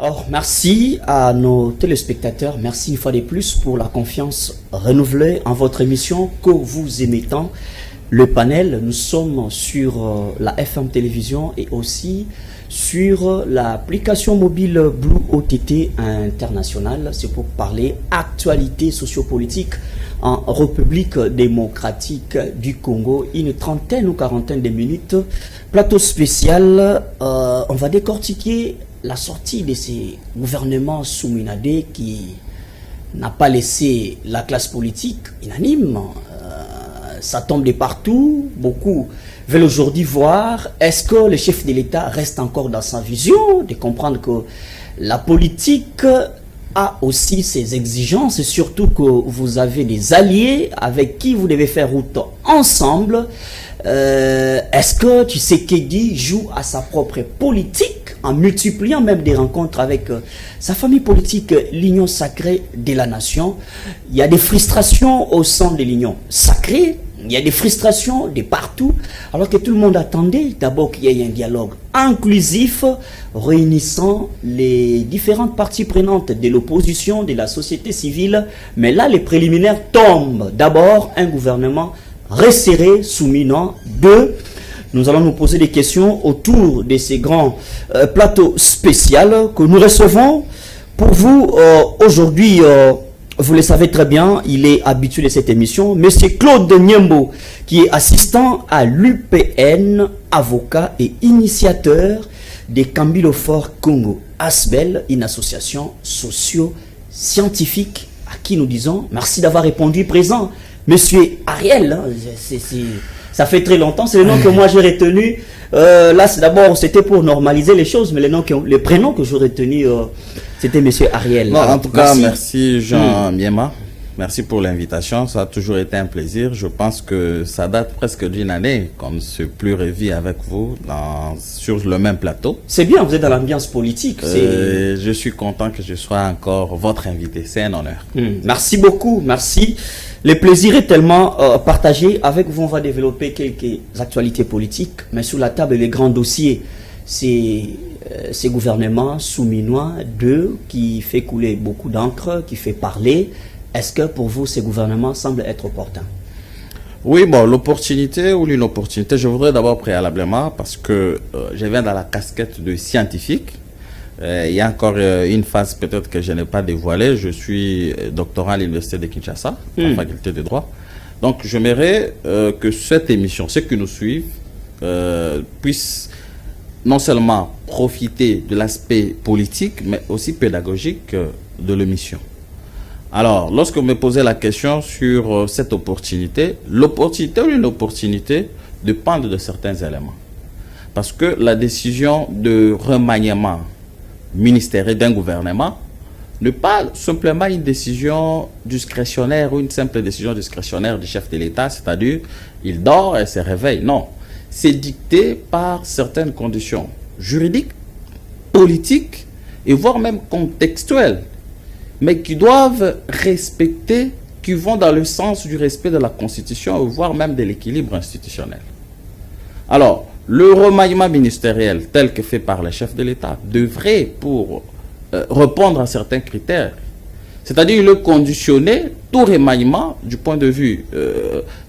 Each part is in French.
Alors, merci à nos téléspectateurs. Merci une fois de plus pour la confiance renouvelée en votre émission que vous aimez tant. Le panel, nous sommes sur la FM télévision et aussi sur l'application mobile Blue OTT internationale. C'est pour parler actualité sociopolitique en République démocratique du Congo. Une trentaine ou quarantaine de minutes. Plateau spécial, on va décortiquer la sortie de ces gouvernements sous-Minadé qui n'a pas laissé la classe politique unanime. Ça tombe de partout. Beaucoup veulent aujourd'hui voir est-ce que le chef de l'État reste encore dans sa vision, de comprendre que la politique a aussi ses exigences et surtout que vous avez des alliés avec qui vous devez faire route ensemble. Est-ce que Tshisekedi joue à sa propre politique en multipliant même des rencontres avec sa famille politique, l'Union sacrée de la nation? Il y a des frustrations au sein de l'Union sacrée, il y a des frustrations de partout, alors que tout le monde attendait d'abord qu'il y ait un dialogue inclusif réunissant les différentes parties prenantes de l'opposition, de la société civile. Mais là, les préliminaires tombent. D'abord, un gouvernement resserré, souminant. Deux, nous allons nous poser des questions autour de ces grands plateaux spéciaux que nous recevons. Pour vous, aujourd'hui, vous le savez très bien, il est habitué de cette émission, Monsieur Claude Niembo, qui est assistant à l'UPN, avocat et initiateur des Cambilofort Congo Asbel, une association socio-scientifique à qui nous disons merci d'avoir répondu présent. Monsieur Ariel, ça fait très longtemps, c'est le nom que moi j'ai retenu. Là, d'abord, c'était pour normaliser les choses, mais les prénoms que j'ai retenus, c'était Monsieur Ariel. Non, en tout cas, merci Jean Miema. Merci pour l'invitation. Ça a toujours été un plaisir. Je pense que ça date presque d'une année qu'on ne s'est plus revu avec vous sur le même plateau. C'est bien, vous êtes dans l'ambiance politique. Je suis content que je sois encore votre invité. C'est un honneur. Merci beaucoup. Merci. Le plaisir est tellement partagé. Avec vous, on va développer quelques actualités politiques. Mais sur la table, les grands dossiers, c'est ces gouvernements sous-minois, qui fait couler beaucoup d'encre, qui fait parler. Est-ce que pour vous, ces gouvernements semblent être opportuns? Oui, bon, l'opportunité ou l'inopportunité, je voudrais d'abord préalablement, parce que je viens dans la casquette de scientifique. Il y a encore une phase peut-être que je n'ai pas dévoilée. Je suis doctorant à l'Université de Kinshasa, à la faculté de droit. Donc, j'aimerais que cette émission, ceux qui nous suivent, puissent non seulement profiter de l'aspect politique, mais aussi pédagogique de l'émission. Alors, lorsque vous me posez la question sur cette opportunité, l'opportunité ou l'inopportunité dépendent de certains éléments. Parce que la décision de remaniement ministériel d'un gouvernement n'est pas simplement une décision discrétionnaire ou une simple décision discrétionnaire du chef de l'État, c'est-à-dire il dort et se réveille. Non, c'est dicté par certaines conditions juridiques, politiques et voire même contextuelles, mais qui doivent respecter, qui vont dans le sens du respect de la Constitution, voire même de l'équilibre institutionnel. Alors, le remaniement ministériel tel que fait par le chef de l'État devrait, pour répondre à certains critères, c'est-à-dire le conditionner, tout remaniement du point de vue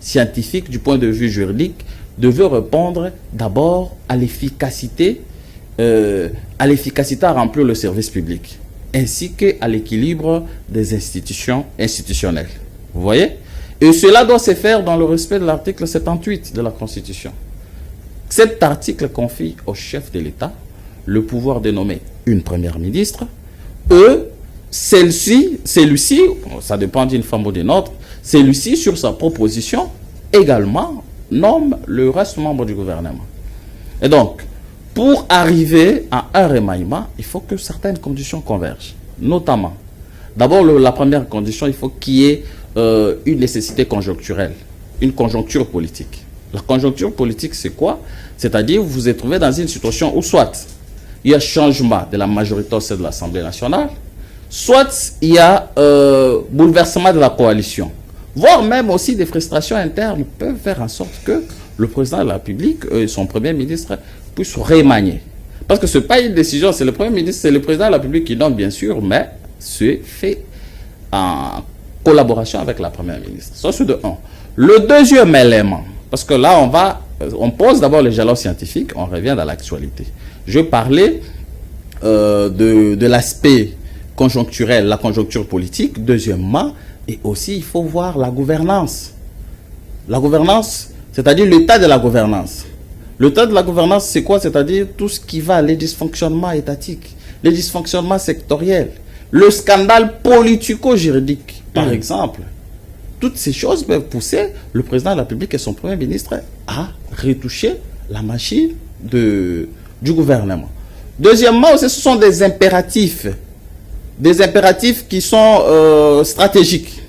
scientifique, du point de vue juridique, devait répondre d'abord à l'efficacité à remplir le service public, ainsi qu'à l'équilibre des institutions institutionnelles. Vous voyez? Et cela doit se faire dans le respect de l'article 78 de la Constitution. Cet article confie au chef de l'État le pouvoir de nommer une première ministre, celui-ci, ça dépend d'une femme ou d'une autre, celui-ci, sur sa proposition, également nomme le reste membre du gouvernement. Et donc, pour arriver à un remaniement, il faut que certaines conditions convergent. Notamment, d'abord, la première condition, il faut qu'il y ait une nécessité conjoncturelle, une conjoncture politique. La conjoncture politique, c'est quoi? C'est-à-dire, vous vous trouvez dans une situation où soit il y a changement de la majorité au sein de l'Assemblée nationale, soit il y a bouleversement de la coalition, voire même aussi des frustrations internes peuvent faire en sorte que le président de la République et son premier ministre puissent remanier. Parce que ce n'est pas une décision, c'est le Premier ministre, c'est le président de la République qui donne, bien sûr, mais c'est fait en collaboration avec la Première ministre. Ça, c'est de un. Le deuxième élément, parce que là, on pose d'abord les jalons scientifiques, on revient dans l'actualité. Je parlais de l'aspect conjoncturel, la conjoncture politique. Deuxièmement, et aussi, il faut voir la gouvernance. La gouvernance, c'est-à-dire l'état de la gouvernance. L'état de la gouvernance, c'est quoi? C'est-à-dire tout ce qui va, les dysfonctionnements étatiques, les dysfonctionnements sectoriels, le scandale politico-juridique, par exemple. Toutes ces choses peuvent pousser le président de la République et son Premier ministre à retoucher la machine du gouvernement. Deuxièmement, ce sont des impératifs qui sont stratégiques.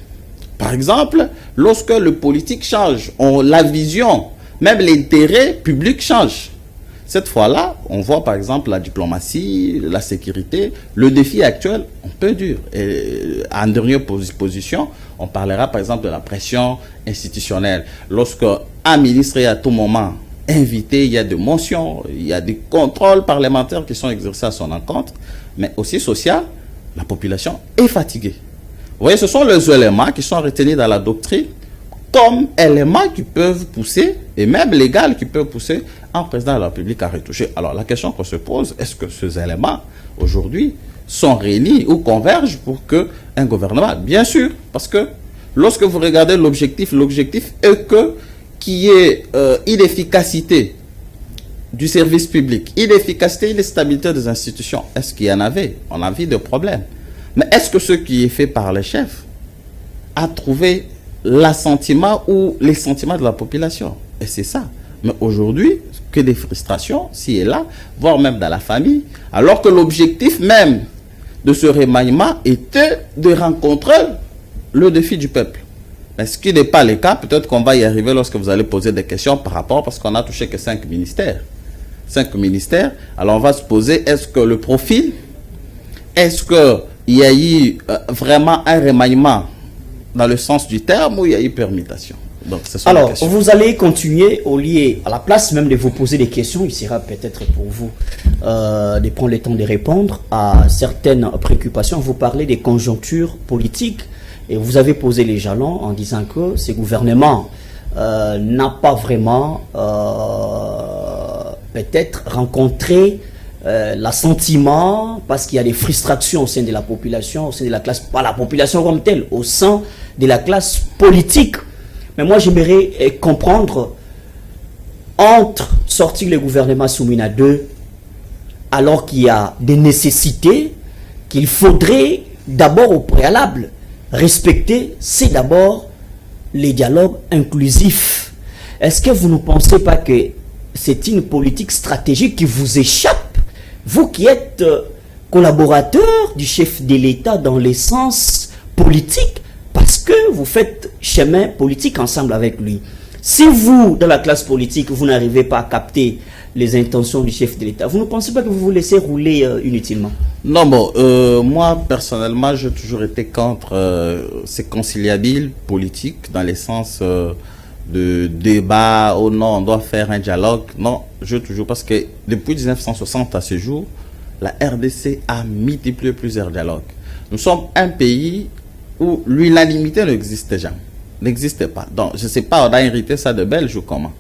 Par exemple, lorsque le politique change, la vision, même l'intérêt public change. Cette fois-là, on voit par exemple la diplomatie, la sécurité, le défi actuel, on peut dire. Et en dernière position, on parlera par exemple de la pression institutionnelle. Lorsque un ministre est à tout moment invité, il y a des motions, il y a des contrôles parlementaires qui sont exercés à son encontre, mais aussi social, la population est fatiguée. Vous voyez, ce sont les éléments qui sont retenus dans la doctrine comme éléments qui peuvent pousser, et même légaux qui peuvent pousser un président de la République à retoucher. Alors la question qu'on se pose, est-ce que ces éléments, aujourd'hui, sont réunis ou convergent pour qu'un gouvernement, bien sûr, parce que lorsque vous regardez l'objectif est qu'il y ait une efficacité du service public, une efficacité, une stabilité des institutions. Est-ce qu'il y en avait? On a vu des problèmes. Mais est-ce que ce qui est fait par les chefs a trouvé l'assentiment ou les sentiments de la population? Et c'est ça. Mais aujourd'hui, que des frustrations, ci et là, voire même dans la famille, alors que l'objectif même de ce remaniement était de rencontrer le défi du peuple. Mais ce qui n'est pas le cas, peut-être qu'on va y arriver lorsque vous allez poser des questions par rapport, parce qu'on a touché que 5 ministères. 5 ministères. Alors on va se poser, est-ce que le profil, est-ce qu'il y a eu vraiment un remaniement dans le sens du terme ou il y a eu permutation? Donc, alors, vous allez continuer au lieu, à la place même de vous poser des questions, il sera peut-être pour vous de prendre le temps de répondre à certaines préoccupations. Vous parlez des conjonctures politiques et vous avez posé les jalons en disant que ce gouvernement n'a pas vraiment peut-être rencontré l'assentiment parce qu'il y a des frustrations au sein de la population, au sein de la classe, pas la population comme telle, au sein de la classe politique. Mais moi, j'aimerais comprendre, entre sortir le gouvernement Soumina 2, alors qu'il y a des nécessités qu'il faudrait d'abord au préalable respecter, c'est d'abord les dialogues inclusifs. Est-ce que vous ne pensez pas que c'est une politique stratégique qui vous échappe, vous qui êtes collaborateur du chef de l'État dans l'essence politique, parce que vous faites chemin politique ensemble avec lui? Si vous, dans la classe politique, vous n'arrivez pas à capter les intentions du chef de l'État, vous ne pensez pas que vous vous laissez rouler inutilement? Non, bon, moi, personnellement, j'ai toujours été contre ces conciliables politiques, dans le sens de débat, oh non, on doit faire un dialogue. Non, je toujours, parce que depuis 1960 à ce jour, la RDC a multiplié plusieurs dialogues. Nous sommes un pays où l'unanimité n'existe jamais, n'existe pas. Donc, je ne sais pas, on a hérité ça de Belge ou comment.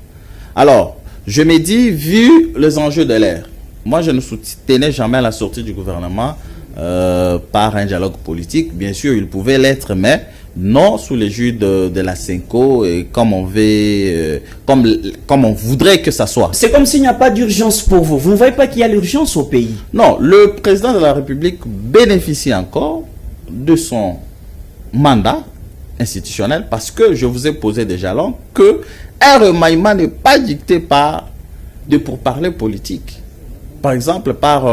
Alors, je me dis, vu les enjeux de l'ère, moi je ne soutenais jamais la sortie du gouvernement par un dialogue politique. Bien sûr, il pouvait l'être, mais non sous les jus de la Cinco et comme on veut, comme on voudrait que ça soit. C'est comme s'il n'y a pas d'urgence pour vous. Vous ne voyez pas qu'il y a l'urgence au pays? Non, le président de la République bénéficie encore de son mandat institutionnel, parce que je vous ai posé des jalons que un remaniement n'est pas dicté par des pourparlers politiques. Par exemple, par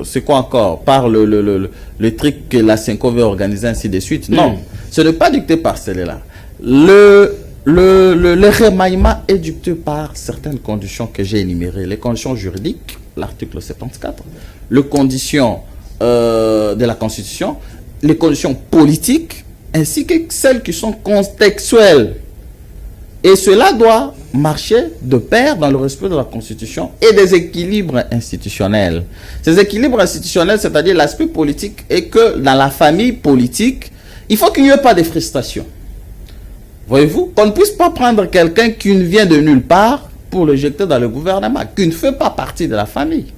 c'est quoi encore? Par le truc que la Cinco veut organiser, ainsi de suite. Non, ce n'est pas dicté par celle-là. Le remaniement est dicté par certaines conditions que j'ai énumérées. Les conditions juridiques, l'article 74, les conditions de la Constitution, les conditions politiques, ainsi que celles qui sont contextuelles Et cela doit marcher de pair dans le respect de la Constitution et des équilibres institutionnels. Ces équilibres institutionnels, c'est-à-dire l'aspect politique, est que dans la famille politique, il faut qu'il n'y ait pas de frustration. Voyez-vous, qu'on ne puisse pas prendre quelqu'un qui ne vient de nulle part pour le jeter dans le gouvernement, qui ne fait pas partie de la famille.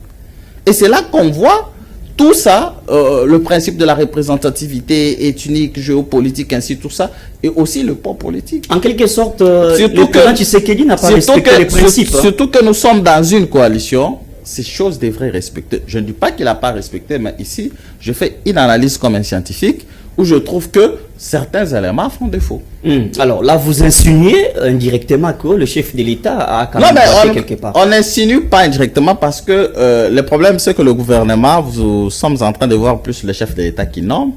Et c'est là qu'on voit tout ça, le principe de la représentativité ethnique, géopolitique, ainsi tout ça, et aussi le poids politique. En quelque sorte, le président Tshisekedi n'a pas respecté les principes. Surtout que nous sommes dans une coalition, ces choses devraient respecter. Je ne dis pas qu'il n'a pas respecté, mais ici, je fais une analyse comme un scientifique, où je trouve que certains éléments font défaut. Alors là, vous insinuez indirectement que le chef de l'État a quand même raté quelque part. On n'insinue pas indirectement parce que le problème, c'est que le gouvernement, nous sommes en train de voir plus le chef de l'État qui nomme,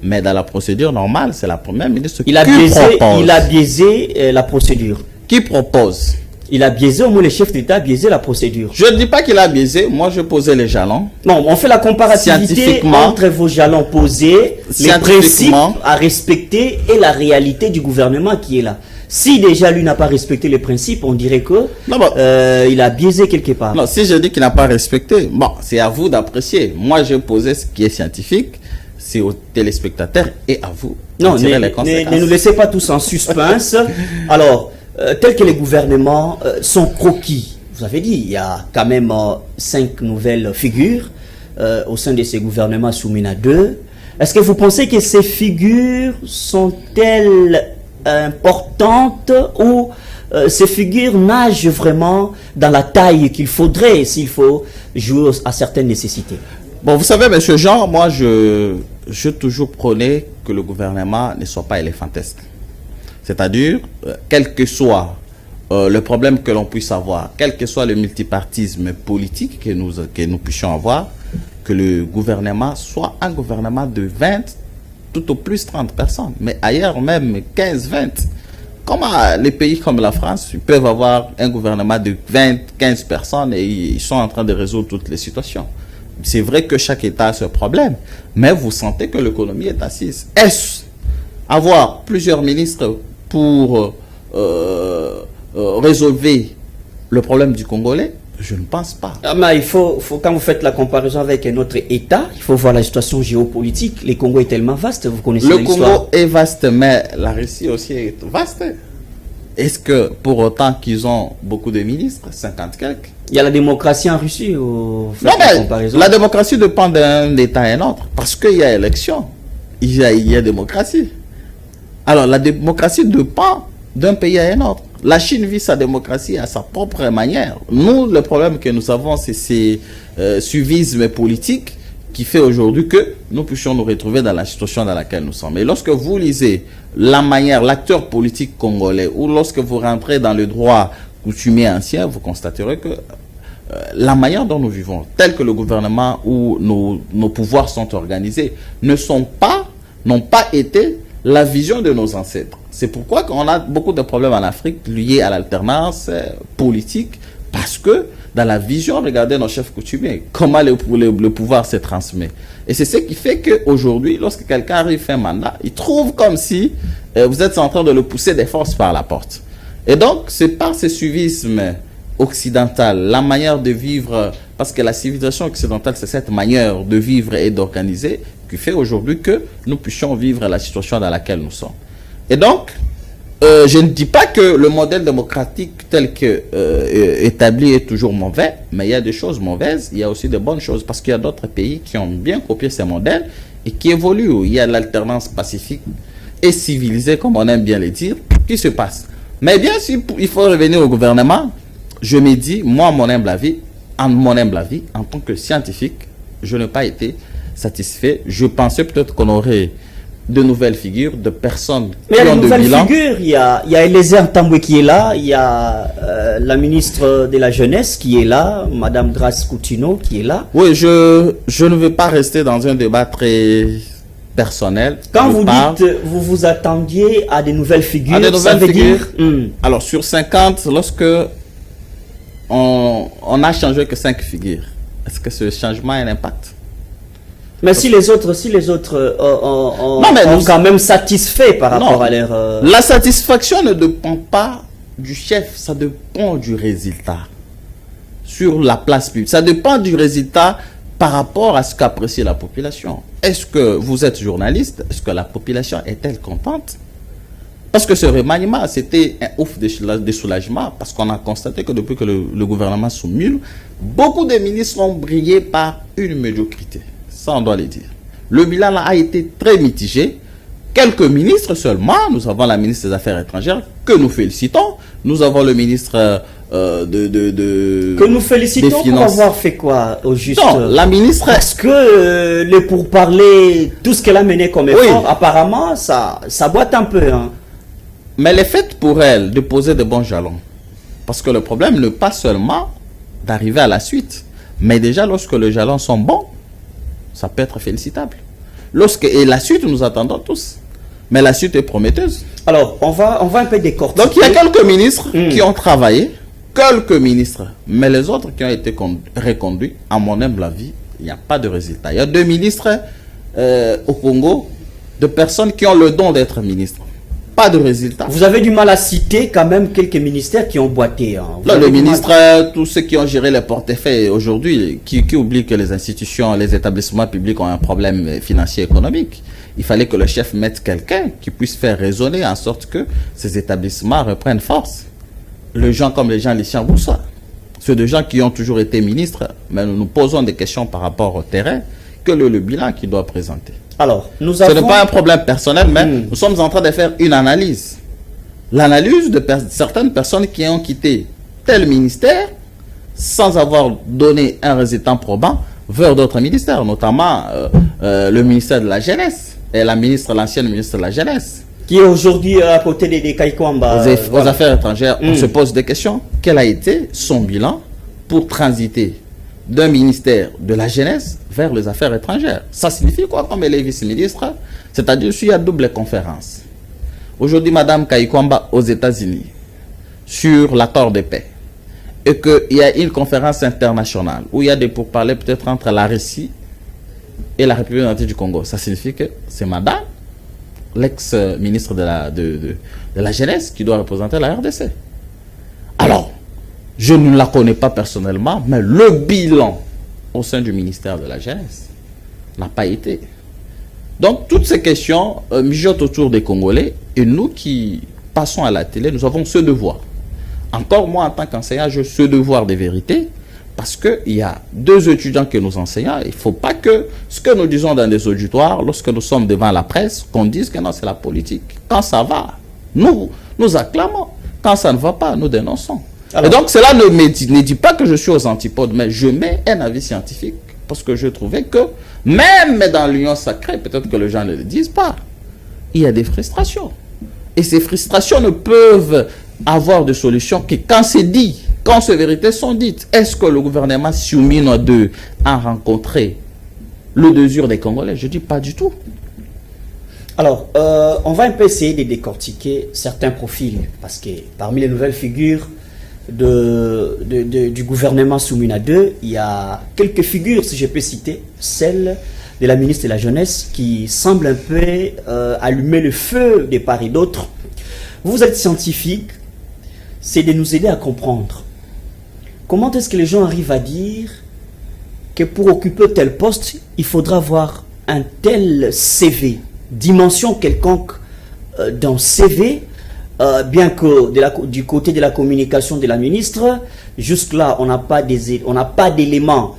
mais dans la procédure normale, c'est la première ministre qui propose. Il a biaisé la procédure. Qui propose? Il a biaisé, au moins le chef d'État a biaisé la procédure. Je ne dis pas qu'il a biaisé, moi je posais les jalons. Non, on fait la comparativité entre vos jalons posés, les principes à respecter et la réalité du gouvernement qui est là. Si déjà lui n'a pas respecté les principes, on dirait que il a biaisé quelque part. Non, si je dis qu'il n'a pas respecté, bon, c'est à vous d'apprécier. Moi j'ai posé ce qui est scientifique, c'est aux téléspectateurs et à vous. Non, ne nous laissez pas tous en suspense. Alors, tel que les gouvernements sont croquis, vous avez dit, il y a quand même 5 nouvelles figures au sein de ces gouvernements soumis à 2. Est-ce que vous pensez que ces figures sont-elles importantes ou ces figures nagent vraiment dans la taille qu'il faudrait s'il faut jouer à certaines nécessités? Bon, vous savez, monsieur Jean, moi je toujours prôné que le gouvernement ne soit pas éléphantesque. C'est-à-dire, quel que soit le problème que l'on puisse avoir, quel que soit le multipartisme politique que nous puissions avoir, que le gouvernement soit un gouvernement de 20, tout au plus 30 personnes, mais ailleurs même 15, 20. Comment les pays comme la France peuvent avoir un gouvernement de 20, 15 personnes et ils sont en train de résoudre toutes les situations? C'est vrai que chaque État a ce problème, mais vous sentez que l'économie est assise. Est-ce avoir plusieurs ministres pour résolver le problème du Congolais? Je ne pense pas. Mais il faut, quand vous faites la comparaison avec un autre État, il faut voir la situation géopolitique. Le Congo est tellement vaste, vous connaissez l'histoire. Le Congo est vaste, mais la Russie aussi est vaste. Est-ce que pour autant qu'ils ont beaucoup de ministres, 50 quelques? Il y a la démocratie en Russie ou non, mais la démocratie dépend d'un État à un autre. Parce qu'il y a élection, il y a démocratie. Alors, la démocratie dépend d'un pays à un autre. La Chine vit sa démocratie à sa propre manière. Nous, le problème que nous avons, c'est ces suivismes politiques qui fait aujourd'hui que nous puissions nous retrouver dans la situation dans laquelle nous sommes. Et lorsque vous lisez la manière, l'acteur politique congolais, ou lorsque vous rentrez dans le droit coutumier ancien, vous constaterez que la manière dont nous vivons, tel que le gouvernement ou nos pouvoirs sont organisés, n'ont pas été la vision de nos ancêtres. C'est pourquoi on a beaucoup de problèmes en Afrique liés à l'alternance politique, parce que dans la vision, regardez nos chefs coutumiers, comment le pouvoir se transmet. Et c'est ce qui fait qu'aujourd'hui, lorsque quelqu'un arrive fait un mandat, il trouve comme si vous êtes en train de le pousser des forces par la porte. Et donc, c'est par ce suivisme occidental, la manière de vivre, parce que la civilisation occidentale, c'est cette manière de vivre et d'organiser qui fait aujourd'hui que nous puissions vivre la situation dans laquelle nous sommes. Et donc, je ne dis pas que le modèle démocratique tel que établi est toujours mauvais, mais il y a des choses mauvaises, il y a aussi de bonnes choses, parce qu'il y a d'autres pays qui ont bien copié ces modèles et qui évoluent. Il y a l'alternance pacifique et civilisée, comme on aime bien le dire, qui se passe. Mais bien sûr, il faut revenir au gouvernement. Je me dis, moi, mon humble avis, en tant que scientifique, je n'ai pas été satisfait. Je pensais peut-être qu'on aurait de nouvelles figures, de personnes qui ont de bilan. Il y a Eliezer Tambwe qui est là, il y a la ministre de la Jeunesse qui est là, Madame Grace Coutinho qui est là. Oui, je ne veux pas rester dans un débat très personnel. Quand vous dites, vous vous attendiez à des nouvelles figures, à des nouvelles figures. Alors, sur 50, lorsque on a changé que 5 figures, est-ce que ce changement a un impact? Mais si les autres ont quand même satisfait par rapport à leur... La satisfaction ne dépend pas du chef, ça dépend du résultat sur la place publique. Ça dépend du résultat par rapport à ce qu'apprécie la population. Est-ce que vous êtes journaliste? Est-ce que la population est-elle contente? Parce que ce remaniement, c'était un ouf de soulagement, parce qu'on a constaté que depuis que le gouvernement s'accumule, beaucoup de ministres ont brillé par une médiocrité. Ça, on doit le dire. Le bilan là, a été très mitigé. Quelques ministres seulement. Nous avons la ministre des Affaires étrangères, que nous félicitons. Nous avons le ministre que nous félicitons pour avoir fait quoi au juste? Non, la ministre... Parce que le pourparler, tout ce qu'elle a mené comme effort, apparemment, ça boite un peu. Hein. Mais elle est faite pour elle de poser de bons jalons. Parce que le problème n'est pas seulement d'arriver à la suite, mais déjà lorsque les jalons sont bons, ça peut être félicitable. Et la suite, nous attendons tous. Mais la suite est prometteuse. Alors, on va un peu décortiquer. Donc, il y a quelques ministres qui ont travaillé, quelques ministres, mais les autres qui ont été reconduits, à mon humble avis, il n'y a pas de résultat. Il y a 2 ministres au Congo, de personnes qui ont le don d'être ministres. Pas de résultat. Vous avez du mal à citer quand même quelques ministères qui ont boité. Hein. Les ministres, tous ceux qui ont géré les portefeuilles aujourd'hui, qui oublient que les institutions, les établissements publics ont un problème financier et économique. Il fallait que le chef mette quelqu'un qui puisse faire raisonner en sorte que ces établissements reprennent force. Les gens comme les gens Lucien Boussa, ceux de gens qui ont toujours été ministres, mais nous nous posons des questions par rapport au terrain, que le bilan qu'ils doivent présenter. Alors, ce n'est pas un problème personnel, mais nous sommes en train de faire une analyse. L'analyse de certaines personnes qui ont quitté tel ministère sans avoir donné un résultat probant vers d'autres ministères, notamment le ministère de la Jeunesse et l'ancienne ministre de la Jeunesse. Qui est aujourd'hui à côté des Kaikwamba. Aux affaires étrangères, on se pose des questions. Quel a été son bilan pour transiter d'un ministère de la jeunesse vers les affaires étrangères? Ça signifie quoi comme elle est vice-ministre? C'est-à-dire s'il y a double conférence. Aujourd'hui, Madame Kaikwamba aux États-Unis sur l'accord de paix et qu'il y a une conférence internationale où il y a des pourparlers peut-être entre la Russie et la République démocratique du Congo. Ça signifie que c'est Madame, l'ex-ministre de la jeunesse, qui doit représenter la RDC. Alors, je ne la connais pas personnellement, mais le bilan au sein du ministère de la Jeunesse n'a pas été. Donc, toutes ces questions mijotent autour des Congolais, et nous qui passons à la télé, nous avons ce devoir. Encore moi, en tant qu'enseignant, j'ai ce devoir de vérité, parce qu'il y a 2 étudiants que nous enseignons. Il ne faut pas que ce que nous disons dans des auditoires, lorsque nous sommes devant la presse, qu'on dise que non, c'est la politique. Quand ça va, nous acclamons. Quand ça ne va pas, nous dénonçons. Alors, et donc, cela ne dit pas que je suis aux antipodes, mais je mets un avis scientifique, parce que je trouvais que, même dans l'union sacrée, peut-être que les gens ne le disent pas, il y a des frustrations. Et ces frustrations ne peuvent avoir de solution que quand c'est dit, quand ces vérités sont dites. Est-ce que le gouvernement Siumino 2 a rencontré le désir des Congolais? Je dis pas du tout. Alors, on va un peu essayer de décortiquer certains profils, parce que parmi les nouvelles figures du gouvernement Soumina 2, il y a quelques figures, si je peux citer, celle de la ministre de la Jeunesse, qui semble un peu allumer le feu de part et d'autre. Vous êtes scientifique, c'est de nous aider à comprendre. Comment est-ce que les gens arrivent à dire que pour occuper tel poste, il faudra avoir un tel CV, dimension quelconque d'un CV, bien que du côté de la communication de la ministre, jusque-là, on n'a pas d'éléments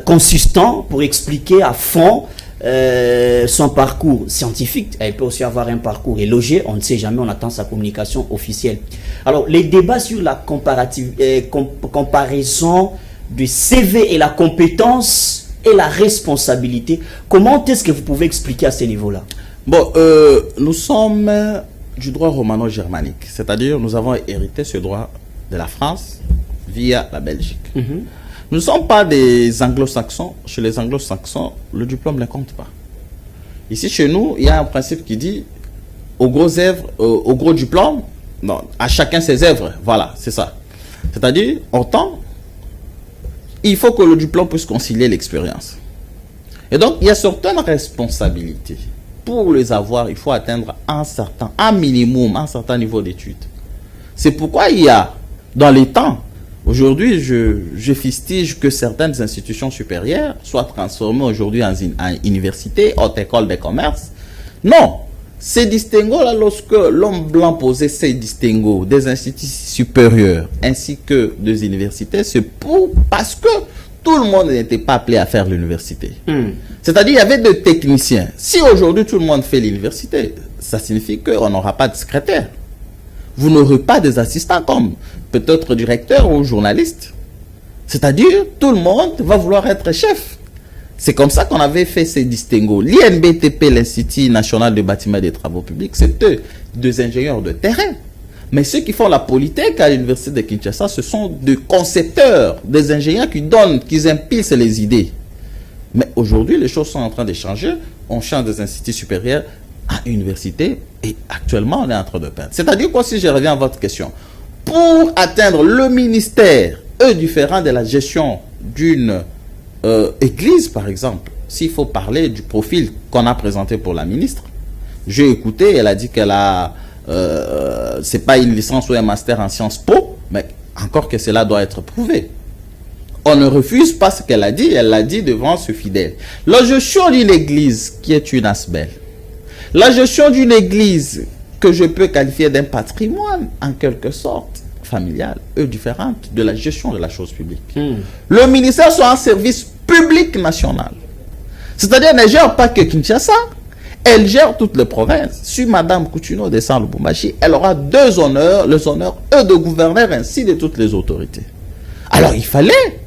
consistants pour expliquer à fond son parcours scientifique. Elle peut aussi avoir un parcours élogé, on ne sait jamais, on attend sa communication officielle. Alors, les débats sur la comparaison du CV et la compétence et la responsabilité, comment est-ce que vous pouvez expliquer à ce niveau-là? Bon, nous sommes du droit romano-germanique, c'est-à-dire nous avons hérité ce droit de la France via la Belgique. Nous ne sommes pas des anglo-saxons. Chez les anglo-saxons, le diplôme ne compte pas. Ici, chez nous, il y a un principe qui dit au gros diplôme, non, à chacun ses œuvres. Voilà, c'est ça. C'est-à-dire, autant, il faut que le diplôme puisse concilier l'expérience. Et donc, il y a certaines responsabilités. Pour les avoir, il faut atteindre un minimum, un certain niveau d'études. C'est pourquoi il y a, dans les temps, aujourd'hui, je fustige que certaines institutions supérieures soient transformées aujourd'hui en université, haute école de commerce. Non, ces distinguos-là, lorsque l'homme blanc posait ces distinguos des instituts supérieurs ainsi que des universités, c'est parce que tout le monde n'était pas appelé à faire l'université. C'est-à-dire, il y avait des techniciens. Si aujourd'hui tout le monde fait l'université, ça signifie qu'on n'aura pas de secrétaire. Vous n'aurez pas des assistants comme peut-être directeur ou journaliste. C'est-à-dire, tout le monde va vouloir être chef. C'est comme ça qu'on avait fait ces distinguos. L'INBTP, l'Institut National de Bâtiments et des Travaux Publics, c'est eux, des ingénieurs de terrain. Mais ceux qui font la politique à l'Université de Kinshasa, ce sont des concepteurs, des ingénieurs qui donnent, qui impulsent les idées. Mais aujourd'hui, les choses sont en train de changer. On change des instituts supérieurs à l'université et actuellement, on est en train de perdre. C'est-à-dire quoi, si je reviens à votre question, pour atteindre le ministère, différent de la gestion d'une église, par exemple, s'il faut parler du profil qu'on a présenté pour la ministre, j'ai écouté, elle a dit qu'elle a, c'est pas une licence ou un master en Sciences Po, mais encore que cela doit être prouvé. On ne refuse pas ce qu'elle a dit, elle l'a dit devant ce fidèle. La gestion d'une église qui est une asbelle, la gestion d'une église que je peux qualifier d'un patrimoine, en quelque sorte, familial, différente de la gestion de la chose publique. Le ministère soit un service public national. C'est-à-dire, elle ne gère pas que Kinshasa, elle gère toutes les provinces. Si Madame Coutinho descend le Lubumbashi, elle aura deux honneurs, les honneurs, de gouverneur ainsi de toutes les autorités. Alors, il fallait,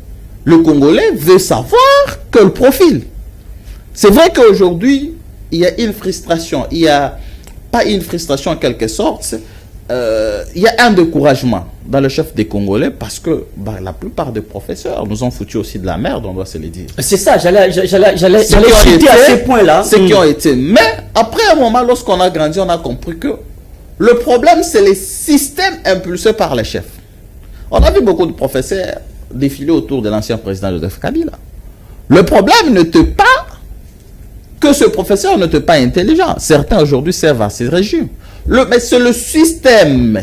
le Congolais veut savoir que le profil. C'est vrai qu'aujourd'hui, il y a une frustration, il y a pas une frustration en quelque sorte, il y a un découragement dans le chef des Congolais parce que la plupart des professeurs nous ont foutu aussi de la merde, on doit se le dire. C'est ça, j'allais citer à ce point-là. Ceux qui ont été. Mais après un moment, lorsqu'on a grandi, on a compris que le problème, c'est les systèmes impulsés par les chefs. On a vu beaucoup de professeurs défiler autour de l'ancien président Joseph Kabila. Le problème n'était pas que ce professeur n'était pas intelligent. Certains aujourd'hui servent à ces régimes. Mais c'est le système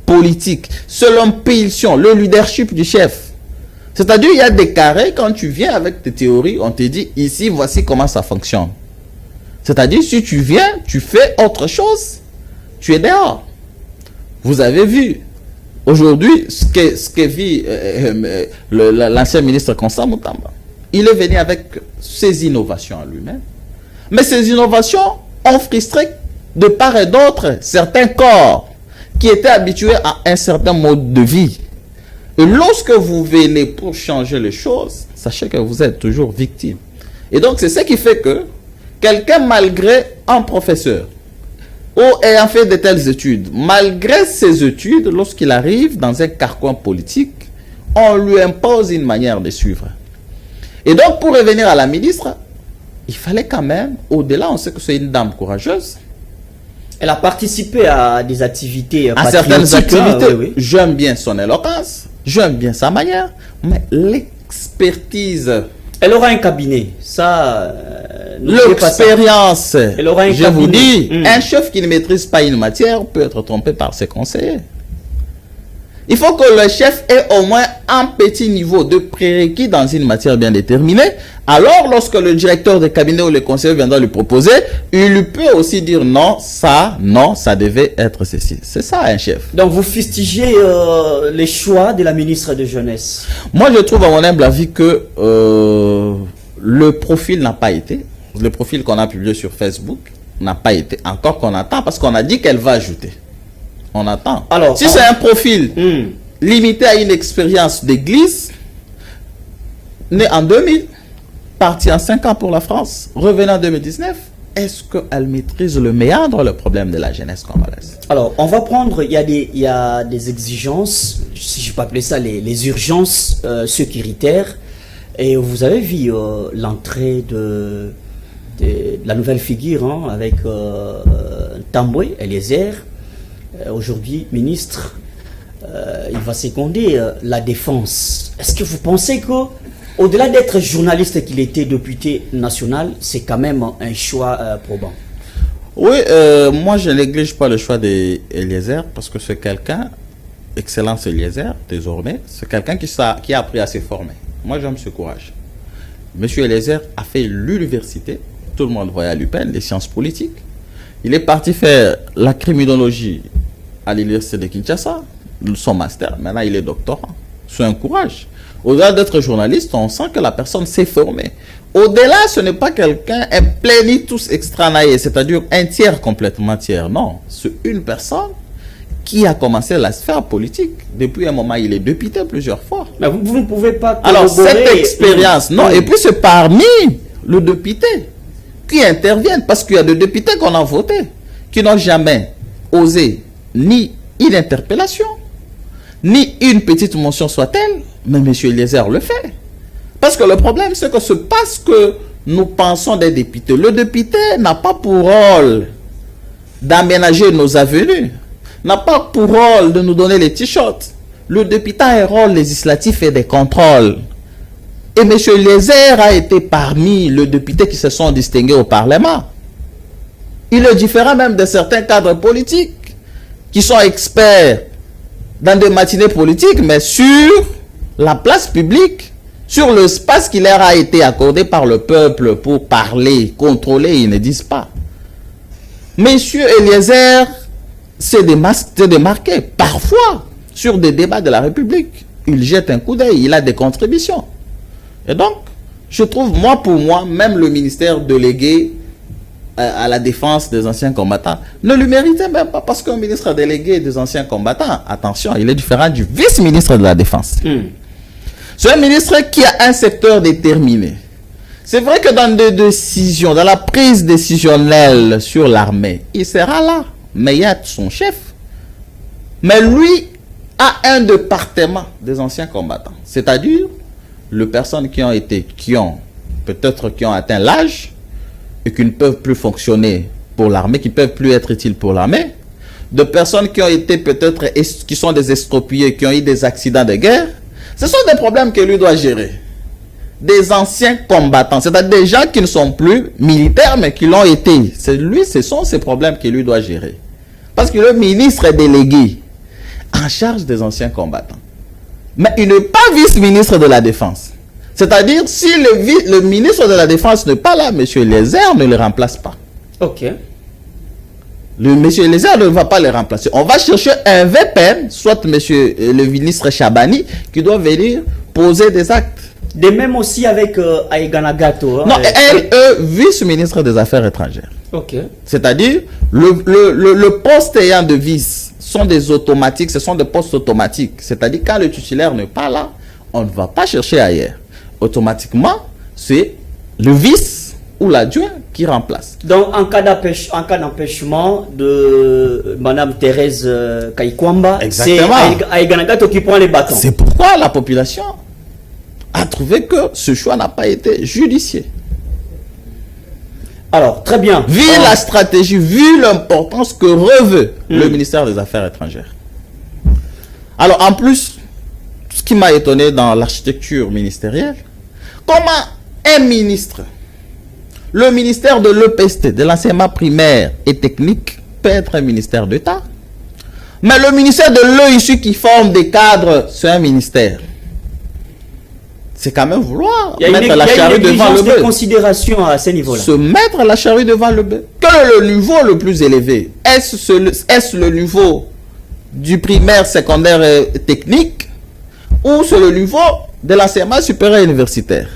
politique, c'est l'impulsion, le leadership du chef. C'est-à-dire, il y a des carrés, quand tu viens avec tes théories, on te dit, ici, voici comment ça fonctionne. C'est-à-dire, si tu viens, tu fais autre chose, tu es dehors. Vous avez vu, aujourd'hui, ce que vit l'ancien ministre Constant Moutamba. Il est venu avec ses innovations à lui-même. Mais ces innovations ont frustré de part et d'autre certains corps qui étaient habitués à un certain mode de vie. Et lorsque vous venez pour changer les choses, sachez que vous êtes toujours victime. Et donc c'est ce qui fait que quelqu'un, malgré un professeur ou ayant fait de telles études, malgré ses études, lorsqu'il arrive dans un carcan politique, on lui impose une manière de suivre. Et donc pour revenir à la ministre, il fallait quand même, au-delà, on sait que c'est une dame courageuse. Elle a participé à des activités à certaines activités. Oui. J'aime bien son éloquence, j'aime bien sa manière, mais l'expertise. Elle aura un cabinet, ça. L'expérience. Elle aura un je cabinet. Vous dis, un chef qui ne maîtrise pas une matière peut être trompé par ses conseillers. Il faut que le chef ait au moins un petit niveau de prérequis dans une matière bien déterminée. Alors, lorsque le directeur de cabinet ou le conseiller viendra lui proposer, il peut aussi dire non, ça devait être ceci. C'est ça un chef. Donc, vous fustigez les choix de la ministre de Jeunesse. Moi, je trouve à mon humble avis que le profil n'a pas été. Le profil qu'on a publié sur Facebook n'a pas été. Encore qu'on attend parce qu'on a dit qu'elle va ajouter. On attend. Alors, si c'est un profil limité à une expérience d'église, né en 2000, parti en 5 ans pour la France, revenant en 2019, est-ce qu'elle maîtrise le méandre, le problème de la jeunesse congolaise? Alors, on va prendre, il y a des exigences, si je peux appeler ça les urgences sécuritaires, et vous avez vu l'entrée de la nouvelle figure avec Tamboué, Eliezer, aujourd'hui ministre, il va seconder la défense. Est-ce que vous pensez que, au-delà d'être journaliste qu'il était député national, c'est quand même un choix probant? Oui, moi je néglige pas le choix d'Eliezer parce que c'est quelqu'un Excellence Eliezer, désormais, c'est quelqu'un qui a appris à se former. Moi, j'aime ce courage. Monsieur Eliezer a fait l'université, tout le monde voyait à l'UPEN, les sciences politiques. Il est parti faire la criminologie à l'université de Kinshasa, son master. Maintenant, il est doctorant. C'est un courage. Au-delà d'être journaliste, on sent que la personne s'est formée. Au-delà, ce n'est pas quelqu'un, un plénitus extranae, c'est-à-dire un tiers complètement tiers. Non, c'est une personne qui a commencé la sphère politique. Depuis un moment, il est député plusieurs fois. Mais vous ne pouvez pas... Alors, cette expérience, non, et puis c'est parmi les députés qui interviennent, parce qu'il y a des députés qu'on a votés, qui n'ont jamais osé ni une interpellation, ni une petite mention soit-elle, mais M. Eliezer le fait. Parce que le problème, c'est que c'est parce que nous pensons des députés. Le député n'a pas pour rôle d'aménager nos avenues, n'a pas pour rôle de nous donner les t-shirts. Le député a un rôle législatif et des contrôles. Et M. Eliezer a été parmi les députés qui se sont distingués au Parlement. Il est différent même de certains cadres politiques qui sont experts dans des matinées politiques, mais sur la place publique, sur l'espace qui leur a été accordé par le peuple pour parler, contrôler, ils ne disent pas. Monsieur Eliezer s'est démarqué parfois sur des débats de la République. Il jette un coup d'œil, il a des contributions. Et donc, je trouve, pour moi, même le ministère délégué à la défense des anciens combattants ne le méritait même pas, parce qu'un ministre délégué des anciens combattants, attention, il est différent du vice-ministre de la Défense. C'est un ministre qui a un secteur déterminé. C'est vrai que dans des décisions, dans la prise décisionnelle sur l'armée, il sera là, mais il y a son chef. Mais lui a un département des anciens combattants, c'est-à-dire les personnes qui ont atteint l'âge et qui ne peuvent plus fonctionner pour l'armée, qui ne peuvent plus être utiles pour l'armée, de personnes qui ont été qui sont des estropiés, qui ont eu des accidents de guerre. Ce sont des problèmes que lui doit gérer. Des anciens combattants, c'est-à-dire des gens qui ne sont plus militaires, mais qui l'ont été. Ce sont ces problèmes que lui doit gérer. Parce que le ministre est délégué en charge des anciens combattants. Mais il n'est pas vice-ministre de la Défense. C'est-à-dire, si le ministre de la Défense n'est pas là, M. Eliezer ne le remplace pas. Ok. M. Eliezer ne va pas le remplacer. On va chercher un VPN, soit le ministre Chabani, qui doit venir poser des actes. De même aussi avec Aïgana Gato. Non, vice-ministre des Affaires étrangères. Ok. C'est-à-dire, le poste ayant de vice sont des automatiques, ce sont des postes automatiques. C'est-à-dire, quand le titulaire n'est pas là, on ne va pas chercher ailleurs. Automatiquement, c'est le vice ou l'adjoint qui remplace. Donc, en cas d'empêchement de Mme Thérèse Kaikwamba, c'est Aïgana Gato qui prend les bâtons. C'est pourquoi la population a trouvé que ce choix n'a pas été judicieux. Alors, très bien. Vu la stratégie, vu l'importance que revêt le ministère des Affaires étrangères. Alors, en plus, ce qui m'a étonné dans l'architecture ministérielle, comment un ministre, le ministère de l'EPST, de l'enseignement primaire et technique, peut être un ministère d'État, mais le ministère de l'EISU qui forme des cadres, c'est un ministère. C'est quand même vouloir mettre la charrue devant le bœuf. Il y a une considération à ce niveau-là. Se mettre la charrue devant le bœuf. Quel est le niveau le plus élevé? Est-ce le niveau du primaire, secondaire et technique, ou c'est le niveau de l'enseignement supérieur universitaire?